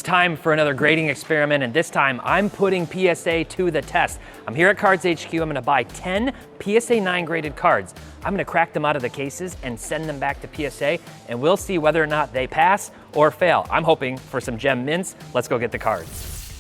It's time for another grading experiment, and this time I'm putting PSA to the test. I'm here at Cards HQ. I'm gonna buy 10 PSA 9 graded cards. I'm gonna crack them out of the cases and send them back to PSA, and we'll see whether or not they pass or fail. I'm hoping for some gem mints. Let's go get the cards.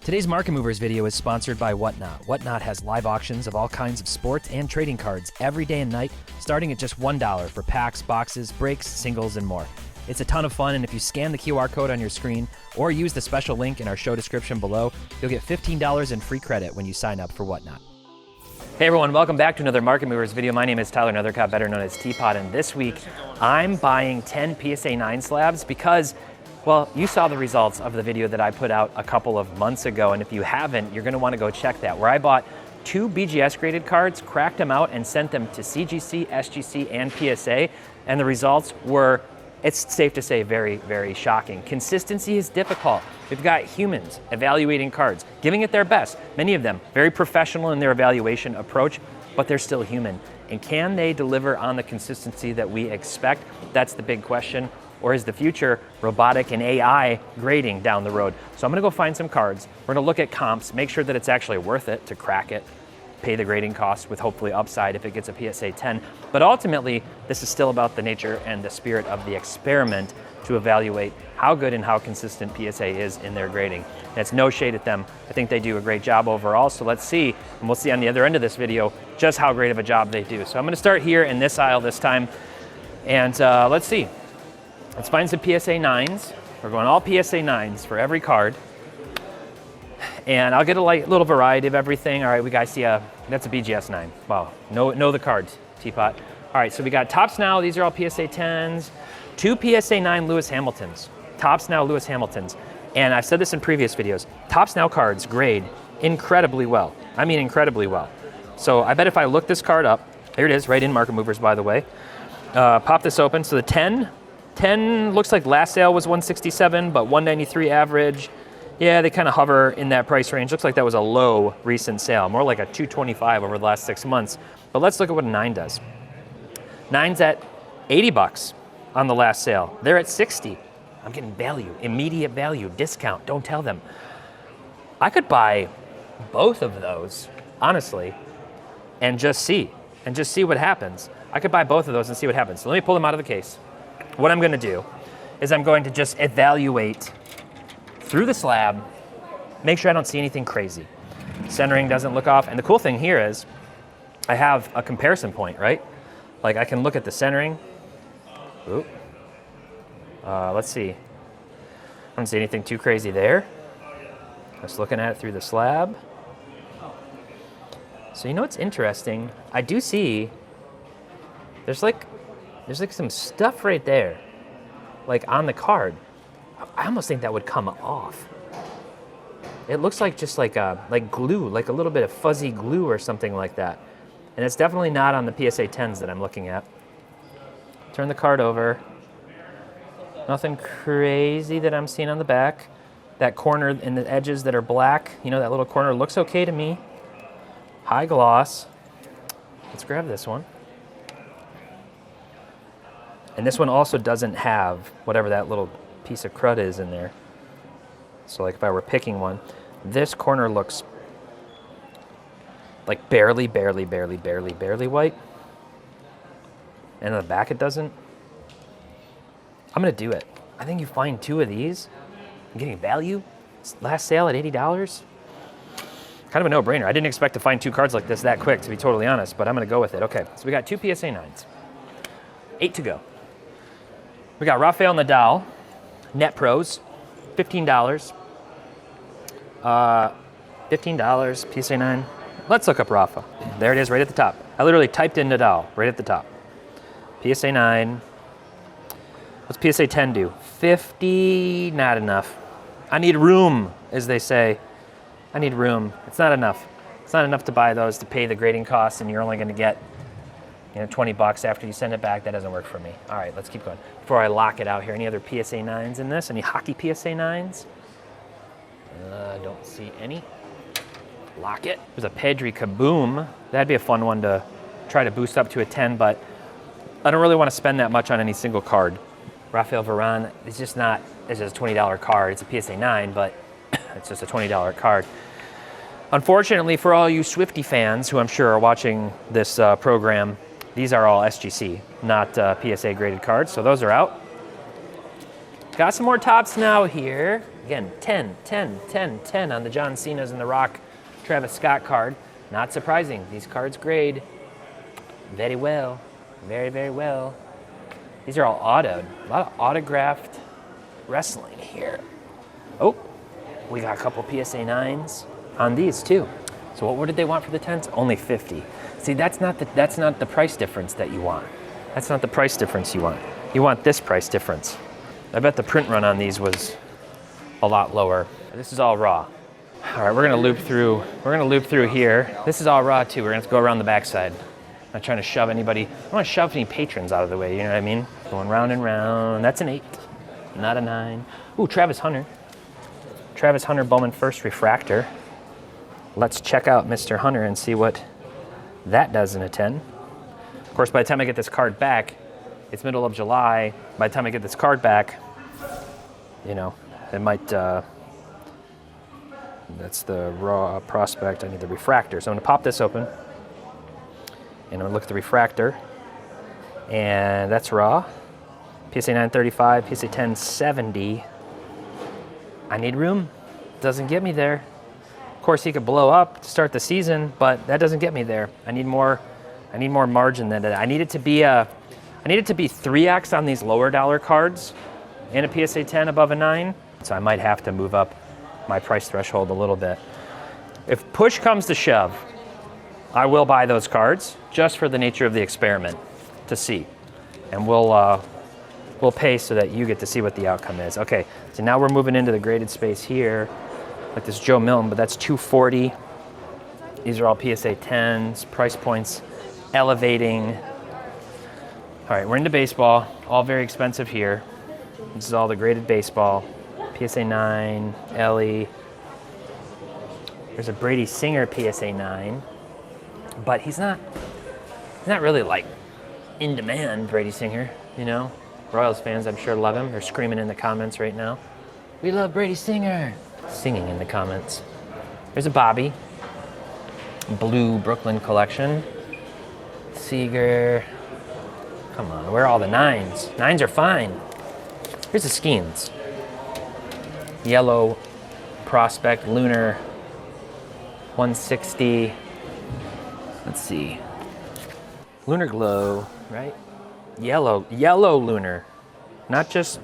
Today's Market Movers video is sponsored by Whatnot. Whatnot has live auctions of all kinds of sports and trading cards every day and night, starting at just $1 for packs, boxes, breaks, singles, and more. It's a ton of fun, and if you scan the QR code on your screen or use the special link in our show description below, you'll get $15 in free credit when you sign up for Whatnot. Hey everyone, welcome back to another Market Movers video. My name is Tyler Nethercott, better known as Teapot, and this week I'm buying 10 PSA 9 slabs because, well, you saw the results of the video that I put out a couple of months ago, and if you haven't, you're gonna wanna go check that, where I bought 2 BGS graded cards, cracked them out, and sent them to CGC, SGC, and PSA, and the results were, it's safe to say, very, very shocking. Consistency is difficult. We've got humans evaluating cards, giving it their best. Many of them very professional in their evaluation approach, but they're still human. And can they deliver on the consistency that we expect? That's the big question. Or is the future robotic and AI grading down the road? So I'm gonna go find some cards. We're gonna look at comps, make sure that it's actually worth it to crack it, pay the grading cost with hopefully upside if it gets a PSA 10. But ultimately, this is still about the nature and the spirit of the experiment to evaluate how good and how consistent PSA is in their grading. And it's no shade at them. I think they do a great job overall, so let's see, and we'll see on the other end of this video, just how great of a job they do. So I'm gonna start here in this aisle this time, and let's see. Let's find some PSA 9s. We're going all PSA 9s for every card. And I'll get a little variety of everything. All right, we guys see that's a BGS 9. Wow, know the cards, Teapot. All right, so we got Topps Now. These are all PSA 10s. 2 PSA 9 Lewis Hamiltons. Topps Now Lewis Hamiltons. And I've said this in previous videos. Topps Now cards grade incredibly well. I mean incredibly well. So I bet if I look this card up, here it is, right in Market Movers, by the way. Pop this open. So the 10 looks like last sale was 167, but 193 average. Yeah, they kind of hover in that price range. Looks like that was a low recent sale, more like a 225 over the last 6 months. But let's look at what a 9 does. 9's at 80 bucks on the last sale. They're at 60. I'm getting value, immediate value, discount, don't tell them. I could buy both of those, honestly, and just see what happens. I could buy both of those and see what happens. So let me pull them out of the case. What I'm gonna do is I'm going to just evaluate through the slab, make sure I don't see anything crazy. Centering doesn't look off, and the cool thing here is I have a comparison point, right? Like I can look at the centering. Ooh. Let's see. I don't see anything too crazy there. Just looking at it through the slab. So you know what's interesting? I do see there's like some stuff right there, like on the card. I almost think that would come off. It looks like just like glue, like a little bit of fuzzy glue or something like that. And it's definitely not on the PSA 10s that I'm looking at. Turn the card over. Nothing crazy that I'm seeing on the back. That corner in the edges that are black, you know, that little corner looks okay to me. High gloss. Let's grab this one. And this one also doesn't have whatever that little piece of crud is in there. So like if I were picking one, this corner looks like barely white. And on the back it doesn't. I'm gonna do it. I think you find 2 of these, I'm getting value. Last sale at $80. Kind of a no-brainer. I didn't expect to find 2 cards like this that quick, to be totally honest, but I'm gonna go with it. Okay, so we got 2 PSA 9s. 8 to go. We got Rafael Nadal, Net Pros, $15. $15, PSA 9. Let's look up Rafa. There it is, right at the top. I literally typed in Nadal, right at the top. PSA 9. What's PSA 10 do? 50, not enough. I need room, as they say. I need room. It's not enough. It's not enough to buy those to pay the grading costs, and you're only gonna get 20 bucks after you send it back. That doesn't work for me. All right, let's keep going. Before I lock it out here, any other PSA 9s in this? Any hockey PSA 9s? Don't see any. Lock it. There's a Pedri Kaboom. That'd be a fun one to try to boost up to a 10, but I don't really want to spend that much on any single card. Rafael Varane, it's just a $20 card. It's a PSA 9, but it's just a $20 card. Unfortunately, for all you Swiftie fans who I'm sure are watching this program, these are all SGC, not PSA graded cards, so those are out. Got some more tops now here. Again, 10, 10, 10, 10 on the John Cena's and the Rock Travis Scott card. Not surprising, these cards grade very well, very, very well. These are all autoed. A lot of autographed wrestling here. Oh, we got a couple PSA 9s on these too. So what did they want for the 10s? Only 50. See, that's not the price difference that you want. That's not the price difference you want. You want this price difference. I bet the print run on these was a lot lower. This is all raw. All right, we're gonna loop through. We're gonna loop through here. This is all raw too. We're gonna have to go around the backside. I'm not trying to shove anybody. I don't want to shove any patrons out of the way. You know what I mean? Going round and round. That's an 8, not a 9. Ooh, Travis Hunter. Travis Hunter Bowman First Refractor. Let's check out Mr. Hunter and see what that does in a 10. Of course, by the time I get this card back, it's middle of July. By the time I get this card back, you know, it might, that's the raw prospect. I need the refractor. So I'm gonna pop this open and I'm gonna look at the refractor. And that's raw. PSA 935, PSA 1070. I need room. Doesn't get me there. Of course, he could blow up to start the season, but that doesn't get me there. I need more margin than that. I need it to be 3x on these lower dollar cards and a PSA 10 above a 9. So I might have to move up my price threshold a little bit. If push comes to shove, I will buy those cards just for the nature of the experiment to see. And we'll pay so that you get to see what the outcome is. Okay, so now we're moving into the graded space here. Like this Joe Milton, but that's $240. These are all PSA 10s, price points elevating. All right, we're into baseball, all very expensive here. This is all the graded baseball. PSA 9, Ellie. There's a Brady Singer PSA 9, but he's not really like in demand, Brady Singer, you know? Royals fans, I'm sure, love him. They're screaming in the comments right now. We love Brady Singer. Singing in the comments. There's a Bobby. Blue Brooklyn collection. Seager. Come on, where are all the 9s? 9s are fine. Here's the Skeens. Yellow Prospect, Lunar 160. Let's see. Lunar Glow, right? Yellow Lunar. Not just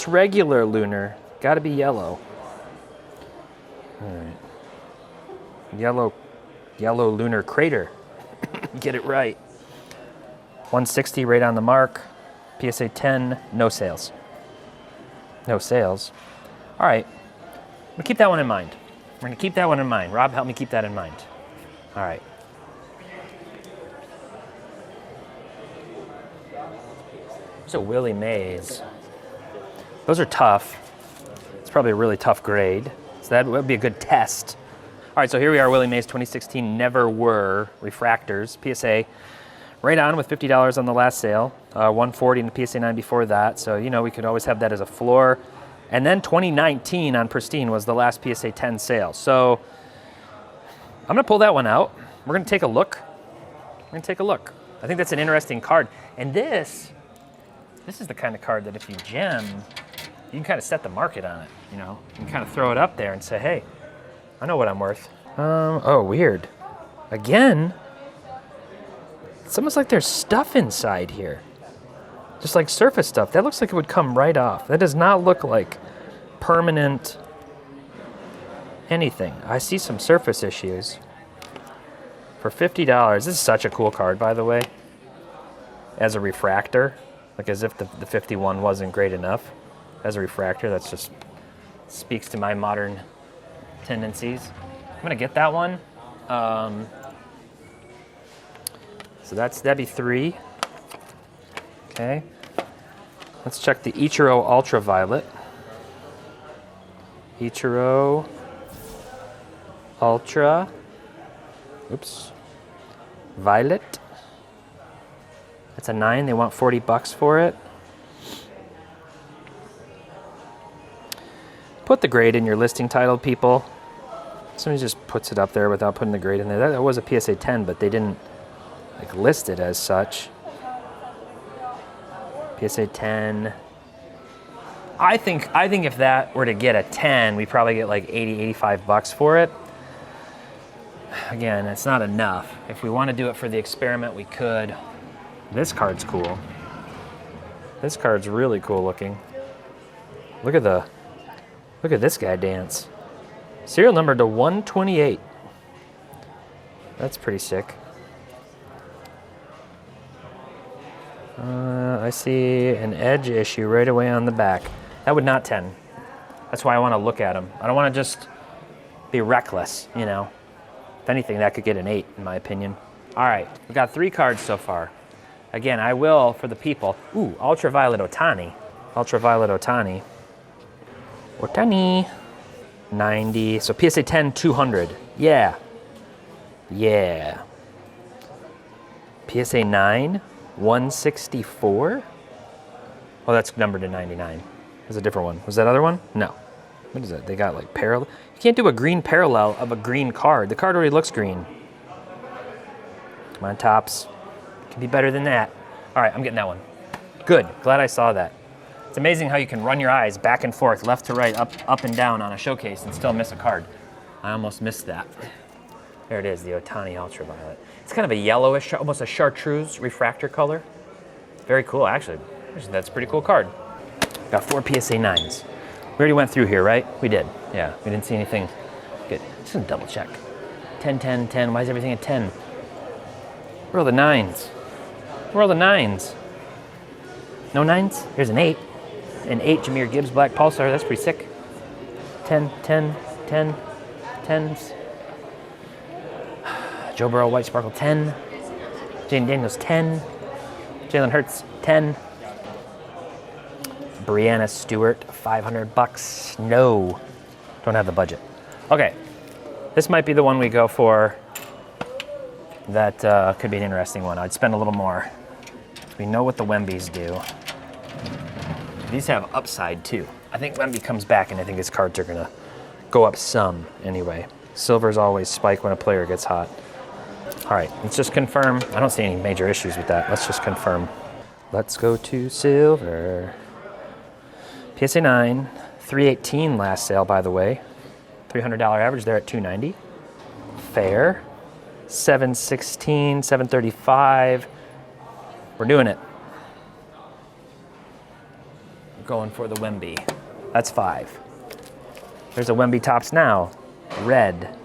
regular Lunar. Gotta be yellow. All right. Yellow Lunar Crater. Get it right. 160 right on the mark. PSA 10, no sales. No sales. All right. I'm gonna keep that one in mind. We're gonna keep that one in mind. Rob, help me keep that in mind. All right. There's a Willie Mays. Those are tough. It's probably a really tough grade. So that would be a good test. All right, so here we are, Willie Mays 2016 Never Were refractors, PSA. Right on with $50 on the last sale. 140 in the PSA 9 before that. So, you know, we could always have that as a floor. And then 2019 on Pristine was the last PSA 10 sale. So I'm gonna pull that one out. We're gonna take a look. I think that's an interesting card. And this is the kind of card that if you gem, you can kind of set the market on it, you know? You can kind of throw it up there and say, hey, I know what I'm worth. Oh, weird. Again, it's almost like there's stuff inside here. Just like surface stuff. That looks like it would come right off. That does not look like permanent anything. I see some surface issues. For $50, this is such a cool card, by the way. As a refractor, like as if the 51 wasn't great enough. As a refractor, that's just speaks to my modern tendencies. I'm gonna get that one. So that'd be 3. Okay. Let's check the Ichiro Ultraviolet. Ichiro Ultra. Oops. Violet. That's a 9. They want $40 for it. Put the grade in your listing title, people. Somebody just puts it up there without putting the grade in there. That was a PSA 10, but they didn't like list it as such. PSA 10. I think if that were to get a 10, we probably get like 80, 85 bucks for it. Again, it's not enough. If we want to do it for the experiment, we could. This card's cool. This card's really cool looking. Look at this guy dance. Serial number to 128. That's pretty sick. I see an edge issue right away on the back. That would not 10. That's why I want to look at them. I don't want to just be reckless, you know. If anything, that could get an 8, in my opinion. All right, we've got 3 cards so far. Again, I will, for the people. Ooh, Ultraviolet Ohtani. Ultraviolet Ohtani. Ohtani. 90. So PSA 10, 200. Yeah. Yeah. PSA 9, 164. Oh, that's numbered to 99. There's a different one. Was that other one? No. What is that? They got like parallel. You can't do a green parallel of a green card. The card already looks green. Come on, Topps. Can be better than that. All right, I'm getting that one. Good. Glad I saw that. It's amazing how you can run your eyes back and forth, left to right, up and down on a showcase and still miss a card. I almost missed that. There it is, the Ohtani Ultraviolet. It's kind of a yellowish, almost a chartreuse refractor color. Very cool, actually. That's a pretty cool card. Got 4 PSA 9s. We already went through here, right? We did. Yeah, we didn't see anything. Good. Just gonna double check. 10, 10, 10. Why is everything at 10? Where are the 9s? Where are the 9s? No 9s? Here's an 8. An 8 Jahmyr Gibbs Black Pulsar. That's pretty sick. 10, 10, 10, 10s. Joe Burrow White Sparkle 10. Jaden Daniels 10. Jalen Hurts 10. Brianna Stewart, 500 bucks. No, don't have the budget. Okay, this might be the one we go for. That could be an interesting one. I'd spend a little more. We know what the Wembies do. These have upside too. I think Wemby comes back and I think his cards are gonna go up some anyway. Silvers always spike when a player gets hot. All right, let's just confirm. I don't see any major issues with that. Let's just confirm. Let's go to silver. PSA 9, 318 last sale, by the way. $300 average there at $290. Fair. 716, 735. We're doing it. Going for the Wemby. That's 5. There's a Wemby Topps now. Red.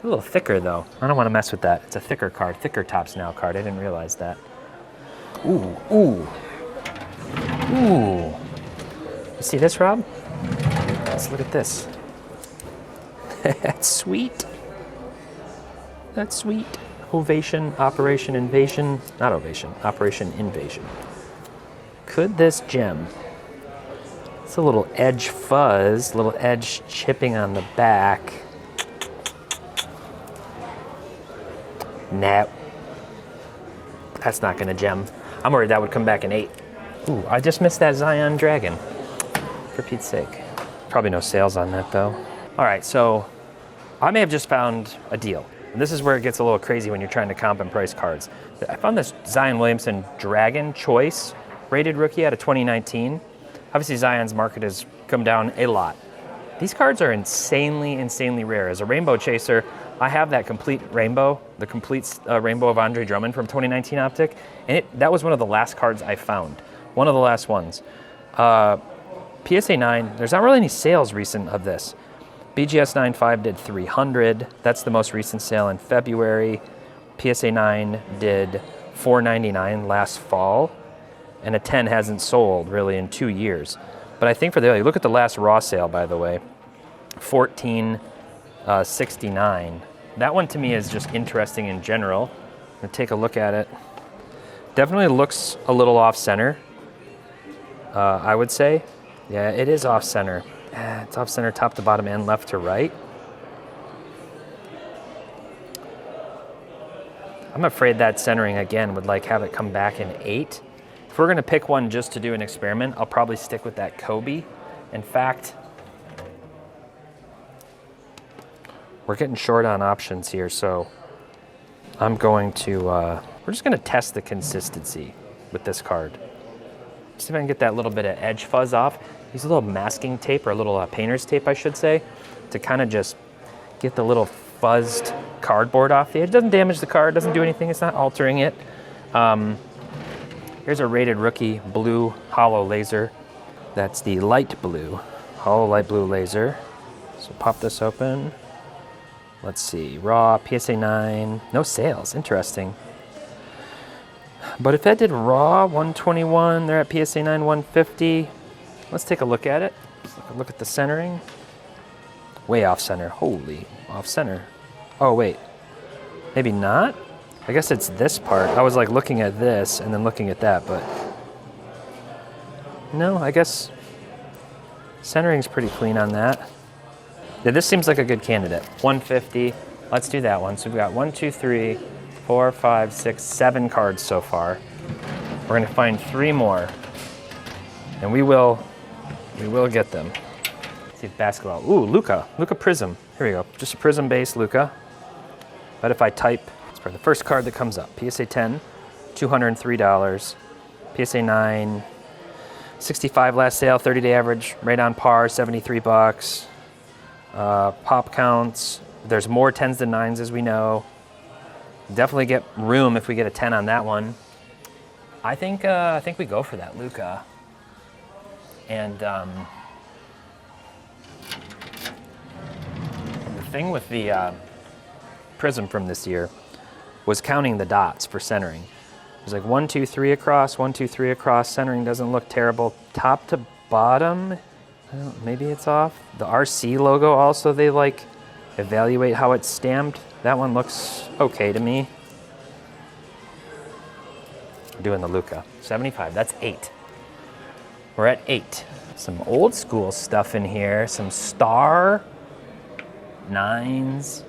A little thicker though. I don't want to mess with that. It's a thicker card. Thicker Topps Now card. I didn't realize that. Ooh, ooh. Ooh. You see this, Rob? Let's look at this. That's sweet. That's sweet. Ovation, Operation Invasion. Not Ovation, Operation Invasion. Could this gem? It's a little edge fuzz, little edge chipping on the back. Nah. That's not gonna gem. I'm worried that would come back an 8. Ooh, I just missed that Zion Dragon. For Pete's sake. Probably no sales on that though. All right, so I may have just found a deal. And this is where it gets a little crazy when you're trying to comp and price cards. I found this Zion Williamson Dragon Choice rated rookie out of 2019. Obviously Zion's market has come down a lot. These cards are insanely, insanely rare. As a rainbow chaser, I have that complete rainbow, the complete rainbow of Andre Drummond from 2019 Optic, and that was one of the last cards I found. One of the last ones. PSA 9, there's not really any sales recent of this. BGS 9.5 did 300. That's the most recent sale in February. PSA 9 did 499 last fall. And a 10 hasn't sold really in 2 years. But I think for the, look at the last raw sale, by the way, 1469. That one to me is just interesting in general. I'm gonna take a look at it. Definitely looks a little off center, I would say. Yeah, it is off center. It's off center, top to bottom and left to right. I'm afraid that centering again would like have it come back in 8. If we're gonna pick one just to do an experiment, I'll probably stick with that Kobe. In fact, We're getting short on options here, so I'm going to, we're just gonna test the consistency with this card. See if I can get that little bit of edge fuzz off. Use a little masking tape, or a little painter's tape, I should say, to kind of just get the little fuzzed cardboard off the edge. It doesn't damage the card, doesn't do anything, it's not altering it. Here's a rated rookie blue hollow laser. That's the light blue, hollow light blue laser. So pop this open. Let's see, raw, PSA 9, no sales, interesting. But if that did raw, 121, they're at PSA 9, 150. Let's take a look at it. Let's look at the centering. Way off center, holy, off center. Oh wait, maybe not? I guess it's this part. I was like looking at this and then looking at that, but no, I guess centering's pretty clean on that. Yeah, this seems like a good candidate. 150, let's do that one. So we've got 1, 2, 3, 4, 5, 6, 7 cards so far. We're gonna find 3 more, and we will get them. Let's see if basketball. Ooh, Luka Prism. Here we go. Just a Prism base Luka. But if I type, it's for the first card that comes up. PSA 10, $203. PSA 9, 65 last sale, 30-day average, right on par, 73 bucks. Pop counts. There's more 10s than 9s, as we know. Definitely get room if we get a 10 on that one. I think we go for that Luka. And the thing with the Prism from this year was counting the dots for centering. It was like 1, 2, 3 across, 1, 2, 3 across. Centering doesn't look terrible. Top to bottom, maybe it's off. The RC logo also, they like evaluate how it's stamped. That one looks okay to me. We're doing the Luka. 75, that's 8. We're at 8. Some old school stuff in here. Some star 9s.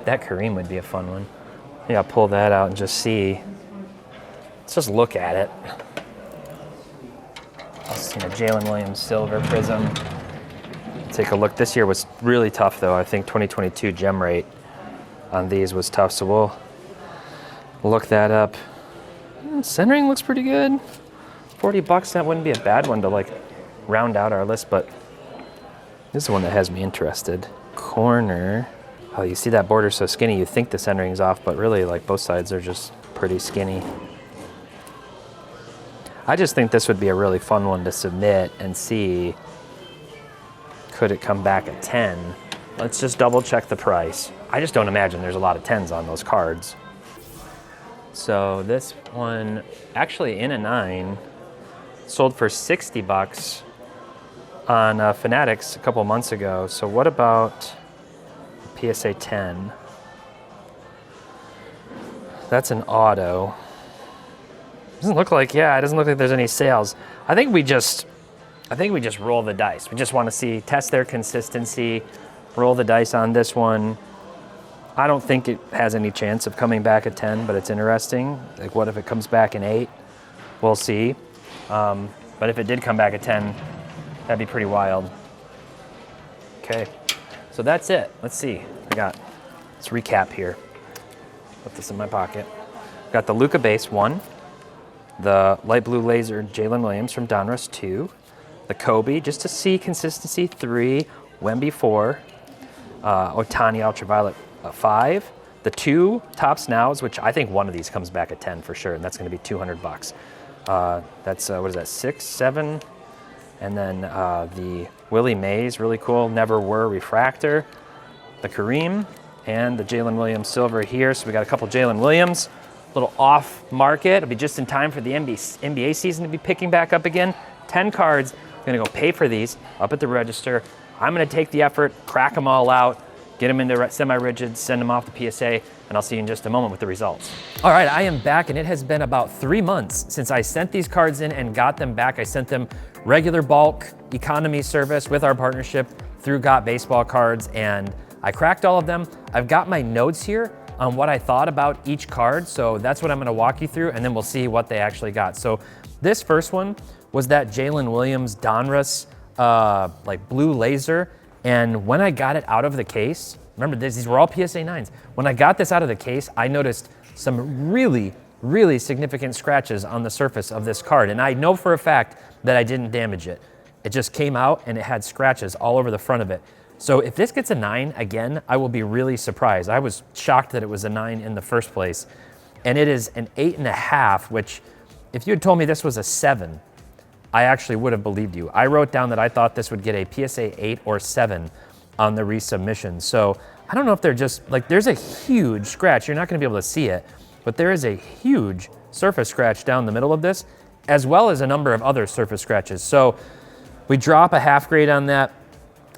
That Kareem would be a fun one. Yeah, I'll pull that out and just see. Let's just look at it. I've seen a Jalen Williams silver Prism. Take a look. This year was really tough, though. I think 2022 gem rate on these was tough, so we'll look that up. Centering looks pretty good. 40 bucks, that wouldn't be a bad one to like round out our list, but this is the one that has me interested. Corner. Oh, you see that border so skinny, you think the centering's off, but really like both sides are just pretty skinny. I just think this would be a really fun one to submit and see, could it come back at 10? Let's just double check the price. I just don't imagine there's a lot of 10s on those cards. So this one, actually in a 9, sold for 60 bucks on Fanatics a couple months ago. So what about PSA 10? That's an auto. Doesn't look like, yeah, it doesn't look like there's any sales. I think we just roll the dice. We just want to test their consistency, roll the dice on this one. I don't think it has any chance of coming back at 10, but it's interesting. Like, what if it comes back in 8? We'll see. But if it did come back at 10, that'd be pretty wild. Okay, so that's it. Let's see. Let's recap here. Put this in my pocket. Got the Luka base 1, the light blue laser Jalen Williams from Donruss 2, the Kobe, just to see consistency 3, Wemby 4, Otani Ultraviolet 5, the 2 Topps Nows, which I think one of these comes back at 10 for sure, and that's going to be 200 bucks. That's what is that, 6, 7, and then the Willie Mays, really cool, Never Were refractor, the Kareem, and the Jalen Williams silver here. So we got a couple Jalen Williams, a little off market. It'll be just in time for the NBA season to be picking back up again. 10 cards. I'm gonna go pay for these up at the register. I'm gonna take the effort, crack them all out, get them into semi-rigids, send them off to PSA, and I'll see you in just a moment with the results. All right, I am back, and it has been about 3 months since I sent these cards in and got them back. I sent them regular bulk economy service with our partnership through Got Baseball Cards, and I cracked all of them. I've got my notes here on what I thought about each card, so that's what I'm gonna walk you through, and then we'll see what they actually got. So this first one was that Jalen Williams Donruss like blue laser, And when I got it out of the case, remember these were all PSA 9s. When I got this out of the case, I noticed some really, really significant scratches on the surface of this card. And I know for a fact that I didn't damage it. It just came out and it had scratches all over the front of it. So if this gets a 9 again, I will be really surprised. I was shocked that it was a 9 in the first place. And it is an 8.5, which if you had told me this was a 7, I actually would have believed you. I wrote down that I thought this would get a PSA 8 or 7 on the resubmission. So I don't know if they're just, like, there's a huge scratch. You're not gonna be able to see it, but there is a huge surface scratch down the middle of this, as well as a number of other surface scratches. So we drop a half grade on that.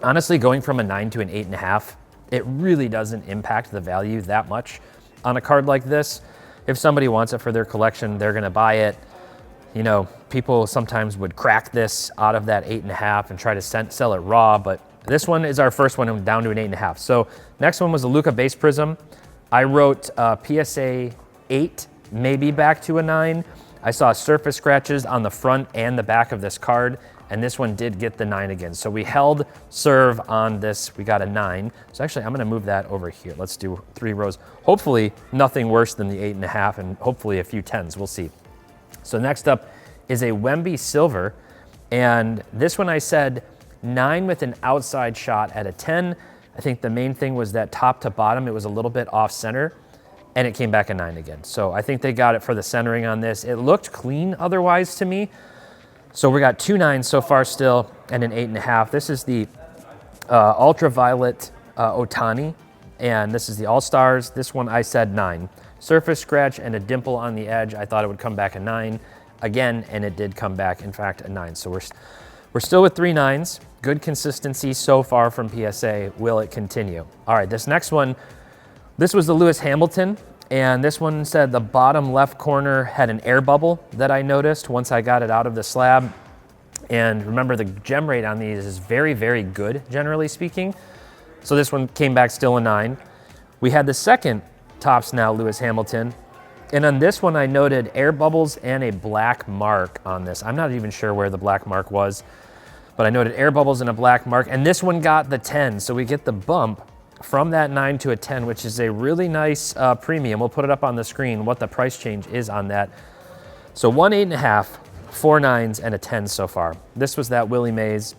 Honestly, going from a 9 to an 8.5, it really doesn't impact the value that much on a card like this. If somebody wants it for their collection, they're gonna buy it. You know, people sometimes would crack this out of that 8.5 and try to sell it raw, but this one is our first one down to an 8.5. So next one was a Luka base prism. I wrote PSA 8, maybe back to a 9. I saw surface scratches on the front and the back of this card, and this one did get the 9 again. So we held serve on this, we got a 9. So actually I'm gonna move that over here. Let's do 3 rows. Hopefully nothing worse than the 8.5 and hopefully a few 10s, we'll see. So next up is a Wemby silver. And this one I said 9 with an outside shot at a 10. I think the main thing was that top to bottom, it was a little bit off center and it came back a 9 again. So I think they got it for the centering on this. It looked clean otherwise to me. So we got 2 9s so far still and an 8.5. This is the ultraviolet Otani, and this is the All-Stars. This one I said 9. Surface scratch and a dimple on the edge. I thought it would come back a 9 again, and it did come back, in fact, a 9. So we're still with 3 9s. Good consistency so far from PSA. Will it continue? All right, this next one, this was the Lewis Hamilton. And this one said the bottom left corner had an air bubble that I noticed once I got it out of the slab. And remember, the gem rate on these is very, very good, generally speaking. So this one came back still a 9. We had the second Topps Now Lewis Hamilton. And on this one, I noted air bubbles and a black mark on this. I'm not even sure where the black mark was, but I noted air bubbles and a black mark. And this one got the 10, so we get the bump from that 9 to a 10, which is a really nice premium. We'll put it up on the screen what the price change is on that. So 1 8.5, 4 9s, and a 10 so far. This was that Willie Mays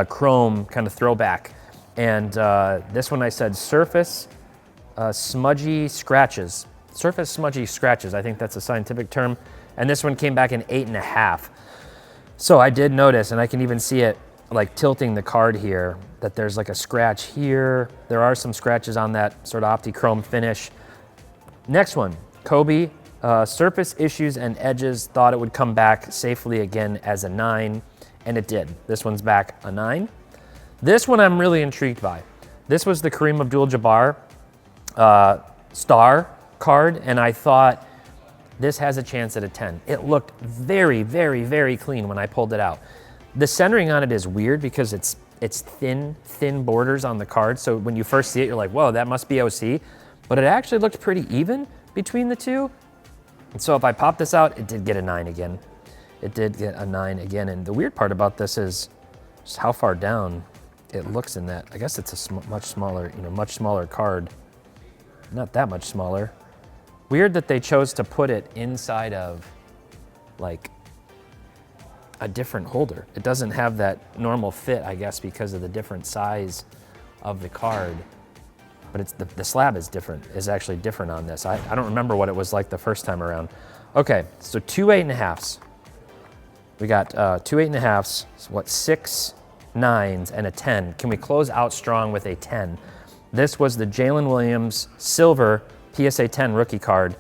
chrome kind of throwback. And this one I said surface smudgy scratches. Surface smudgy scratches, I think that's a scientific term. And this one came back an 8.5. So I did notice, and I can even see it like tilting the card here, that there's like a scratch here. There are some scratches on that sort of opti-chrome finish. Next one, Kobe, surface issues and edges, thought it would come back safely again as a 9, and it did. This one's back a 9. This one I'm really intrigued by. This was the Kareem Abdul-Jabbar star card, and I thought this has a chance at a 10. It looked very, very, very clean when I pulled it out. The centering on it is weird because it's thin borders on the card. So when you first see it, you're like, whoa, that must be OC. But it actually looked pretty even between the two. And so if I pop this out, it did get a 9 again. It did get a 9 again. And the weird part about this is just how far down it looks in that. I guess it's a much smaller card. Not that much smaller. Weird that they chose to put it inside of like a different holder. It doesn't have that normal fit, I guess, because of the different size of the card. But it's the slab is actually different on this. I don't remember what it was like the first time around. Okay, so 2 8.5s. We got 2 8.5s, so what, 6 9s and a 10. Can we close out strong with a 10? This was the Jalen Williams silver PSA 10 rookie card.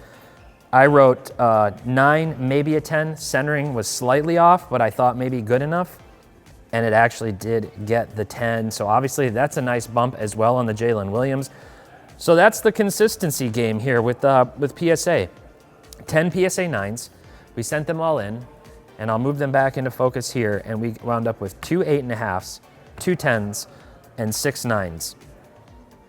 I wrote 9, maybe a 10. Centering was slightly off, but I thought maybe good enough. And it actually did get the 10. So obviously that's a nice bump as well on the Jalen Williams. So that's the consistency game here with PSA. 10 PSA 9s. We sent them all in, and I'll move them back into focus here, and we wound up with 2 8.5s, 2 10s, and 6 9s.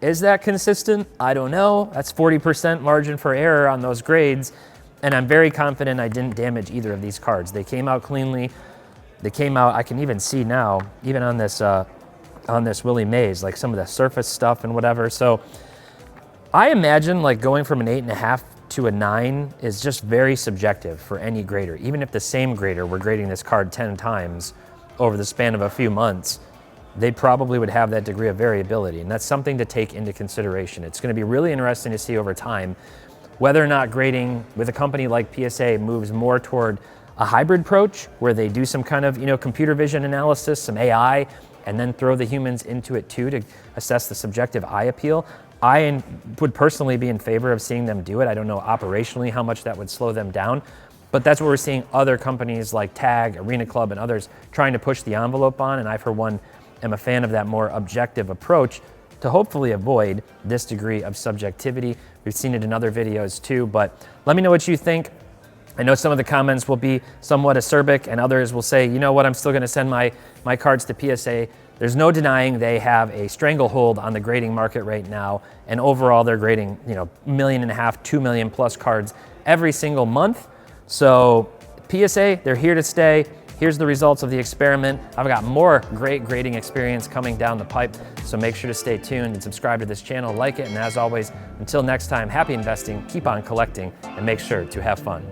Is that consistent? I don't know. That's 40% margin for error on those grades, and I'm very confident I didn't damage either of these cards. They came out cleanly. They came out, I can even see now, even on this on this Willie Mays, like some of the surface stuff and whatever. So I imagine like going from an 8.5 to a 9 is just very subjective for any grader. Even if the same grader were grading this card 10 times over the span of a few months, they probably would have that degree of variability, and that's something to take into consideration. It's going to be really interesting to see over time whether or not grading with a company like PSA moves more toward a hybrid approach where they do some kind of, computer vision analysis, some AI, and then throw the humans into it too to assess the subjective eye appeal. I would personally be in favor of seeing them do it. I don't know operationally how much that would slow them down, but that's what we're seeing other companies like Tag, Arena Club, and others trying to push the envelope on, and I, for one, am a fan of that more objective approach to hopefully avoid this degree of subjectivity. We've seen it in other videos too, but let me know what you think. I know some of the comments will be somewhat acerbic, and others will say, you know what, I'm still gonna send my cards to PSA. There's no denying they have a stranglehold on the grading market right now, and overall they're grading, 1.5 million, 2 million plus cards every single month. So PSA, they're here to stay. Here's the results of the experiment. I've got more great grading experience coming down the pipe, so make sure to stay tuned and subscribe to this channel, like it, and as always, until next time, happy investing, keep on collecting, and make sure to have fun.